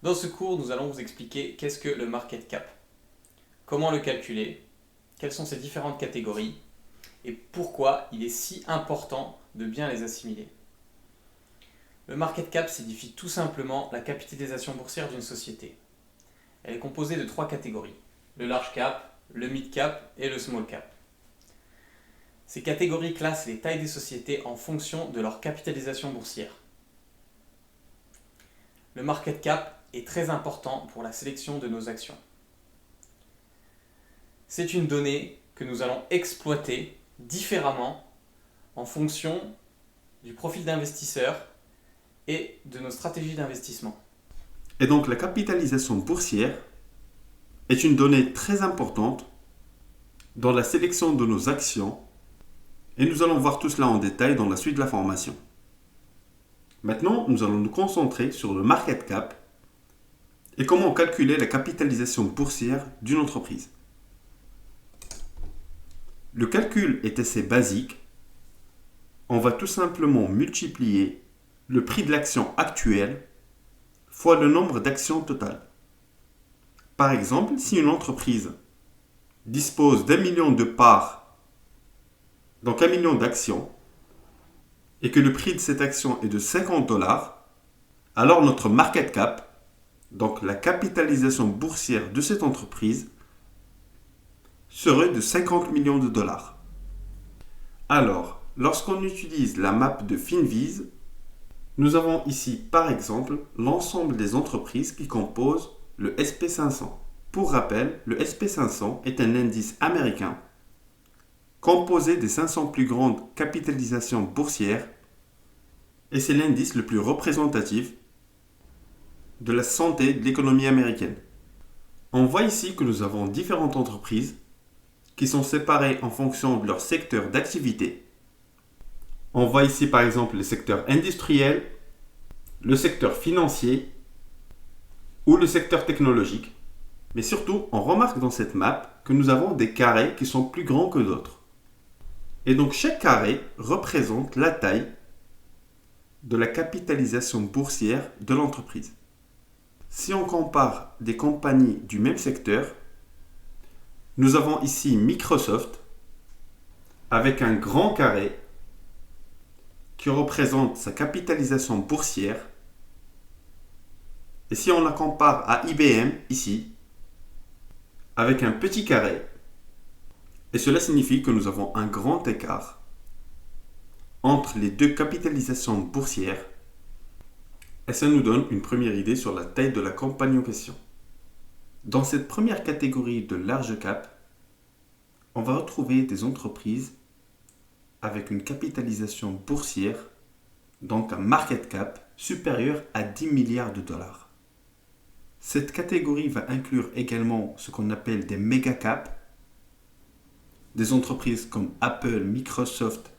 Dans ce cours, nous allons vous expliquer qu'est-ce que le market cap, comment le calculer, quelles sont ses différentes catégories et pourquoi il est si important de bien les assimiler. Le market cap signifie tout simplement la capitalisation boursière d'une société. Elle est composée de 3 catégories, le large cap, le mid cap et le small cap. Ces catégories classent les tailles des sociétés en fonction de leur capitalisation boursière. Le market cap est très important pour la sélection de nos actions. C'est une donnée que nous allons exploiter différemment en fonction du profil d'investisseur et de nos stratégies d'investissement. Et donc la capitalisation boursière est une donnée très importante dans la sélection de nos actions et nous allons voir tout cela en détail dans la suite de la formation. Maintenant, nous allons nous concentrer sur le market cap et comment calculer la capitalisation boursière d'une entreprise. Le calcul est assez basique. On va tout simplement multiplier le prix de l'action actuelle fois le nombre d'actions totales. Par exemple, si une entreprise dispose d'1 million de parts, donc 1 million d'actions, et que le prix de cette action est de 50 dollars, alors notre market cap, donc la capitalisation boursière de cette entreprise, serait de 50 millions de dollars. Alors, lorsqu'on utilise la map de Finviz, nous avons ici par exemple l'ensemble des entreprises qui composent le SP500. Pour rappel, le SP500 est un indice américain composé des 500 plus grandes capitalisations boursières et c'est l'indice le plus représentatif de la santé de l'économie américaine. On voit ici que nous avons différentes entreprises qui sont séparées en fonction de leur secteur d'activité. On voit ici par exemple le secteur industriel, le secteur financier ou le secteur technologique. Mais surtout, on remarque dans cette map que nous avons des carrés qui sont plus grands que d'autres. Et donc chaque carré représente la taille de la capitalisation boursière de l'entreprise. Si on compare des compagnies du même secteur, nous avons ici Microsoft avec un grand carré qui représente sa capitalisation boursière. Et si on la compare à IBM ici, avec un petit carré, et cela signifie que nous avons un grand écart entre les deux capitalisations boursières, et ça nous donne une première idée sur la taille de la compagnie en question. Dans cette première catégorie de large cap, on va retrouver des entreprises avec une capitalisation boursière, donc un market cap supérieur à 10 milliards de dollars. Cette catégorie va inclure également ce qu'on appelle des méga caps, des entreprises comme Apple, Microsoft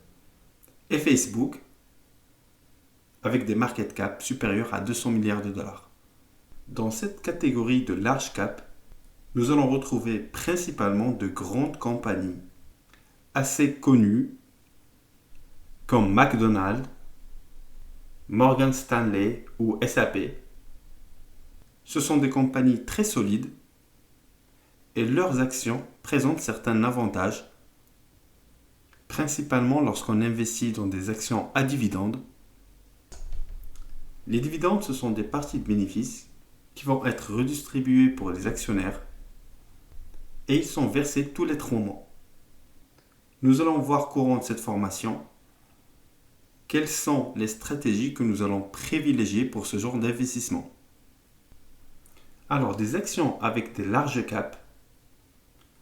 et Facebook, avec des market caps supérieurs à 200 milliards de dollars. Dans cette catégorie de large cap, nous allons retrouver principalement de grandes compagnies assez connues comme McDonald's, Morgan Stanley ou SAP. Ce sont des compagnies très solides et leurs actions présentent certains avantages, principalement lorsqu'on investit dans des actions à dividendes. Les dividendes, ce sont des parties de bénéfices qui vont être redistribuées pour les actionnaires et ils sont versés tous les 3 mois. Nous allons voir courant de cette formation quelles sont les stratégies que nous allons privilégier pour ce genre d'investissement. Alors, des actions avec des larges caps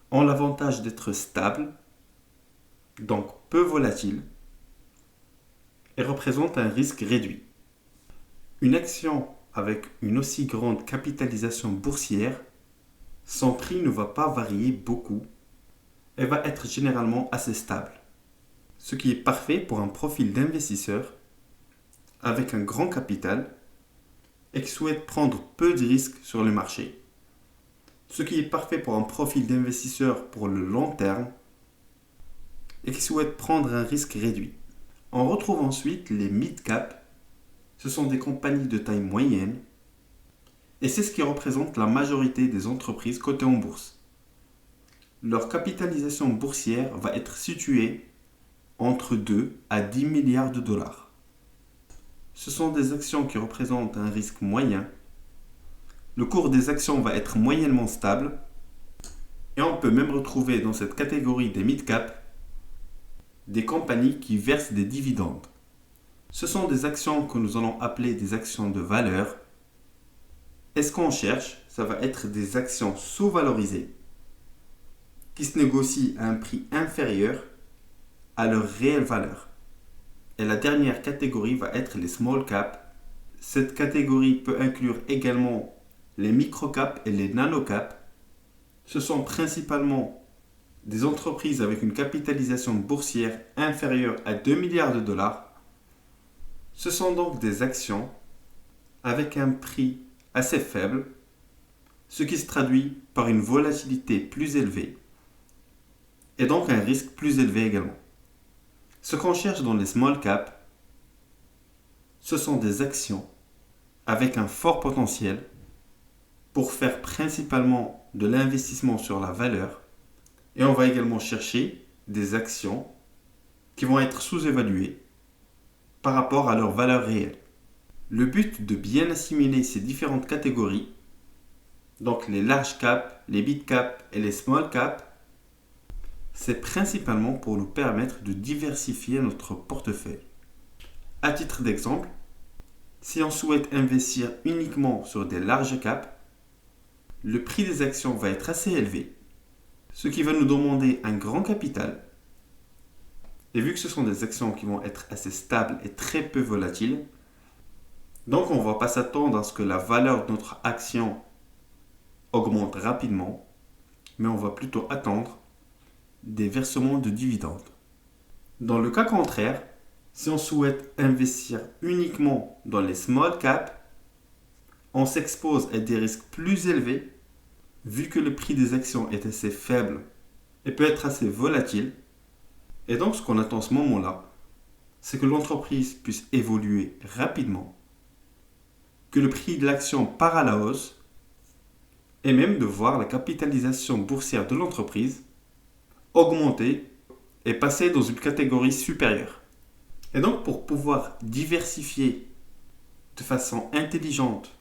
ont l'avantage d'être stables, donc peu volatiles, et représentent un risque réduit. Une action avec une aussi grande capitalisation boursière, son prix ne va pas varier beaucoup et va être généralement assez stable, ce qui est parfait pour un profil d'investisseur avec un grand capital et qui souhaite prendre peu de risques sur le marché, ce qui est parfait pour un profil d'investisseur pour le long terme et qui souhaite prendre un risque réduit. On retrouve ensuite les mid-cap. Ce sont des compagnies de taille moyenne Et c'est ce qui représente la majorité des entreprises cotées en bourse. Leur capitalisation boursière va être située entre 2 à 10 milliards de dollars. Ce sont des actions qui représentent un risque moyen. Le cours des actions va être moyennement stable et on peut même retrouver dans cette catégorie des mid-cap des compagnies qui versent des dividendes. Ce sont des actions que nous allons appeler des actions de valeur. Et ce qu'on cherche, ça va être des actions sous-valorisées qui se négocient à un prix inférieur à leur réelle valeur. Et la dernière catégorie va être les small caps. Cette catégorie peut inclure également les micro caps et les nano caps. Ce sont principalement des entreprises avec une capitalisation boursière inférieure à 2 milliards de dollars. Ce sont donc des actions avec un prix assez faible, ce qui se traduit par une volatilité plus élevée et donc un risque plus élevé également. Ce qu'on cherche dans les small caps, ce sont des actions avec un fort potentiel pour faire principalement de l'investissement sur la valeur. Et on va également chercher des actions qui vont être sous-évaluées par rapport à leur valeur réelle. Le but de bien assimiler ces différentes catégories, donc les large caps, les mid caps et les small caps, c'est principalement pour nous permettre de diversifier notre portefeuille. À titre d'exemple, si on souhaite investir uniquement sur des larges caps, le prix des actions va être assez élevé, ce qui va nous demander un grand capital. Et vu que ce sont des actions qui vont être assez stables et très peu volatiles, donc on ne va pas s'attendre à ce que la valeur de notre action augmente rapidement, mais on va plutôt attendre des versements de dividendes. Dans le cas contraire, si on souhaite investir uniquement dans les small caps, on s'expose à des risques plus élevés vu que le prix des actions est assez faible et peut être assez volatile. Et donc ce qu'on attend à ce moment-là, c'est que l'entreprise puisse évoluer rapidement, que le prix de l'action part à la hausse et même de voir la capitalisation boursière de l'entreprise augmenter et passer dans une catégorie supérieure. Et donc pour pouvoir diversifier de façon intelligente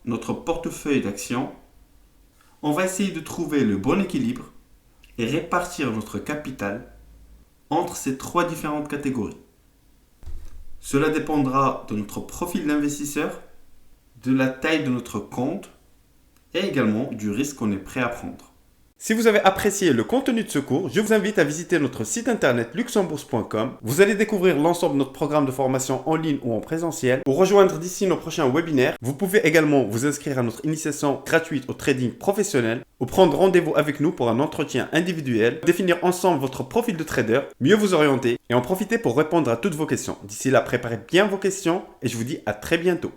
notre portefeuille d'actions, on va essayer de trouver le bon équilibre et répartir notre capital entre ces trois différentes catégories. Cela dépendra de notre profil d'investisseur, de la taille de notre compte et également du risque qu'on est prêt à prendre. Si vous avez apprécié le contenu de ce cours, je vous invite à visiter notre site internet luxembourg.com. Vous allez découvrir l'ensemble de notre programme de formation en ligne ou en présentiel. Pour rejoindre d'ici nos prochains webinaires, vous pouvez également vous inscrire à notre initiation gratuite au trading professionnel ou prendre rendez-vous avec nous pour un entretien individuel, définir ensemble votre profil de trader, mieux vous orienter et en profiter pour répondre à toutes vos questions. D'ici là, préparez bien vos questions et je vous dis à très bientôt.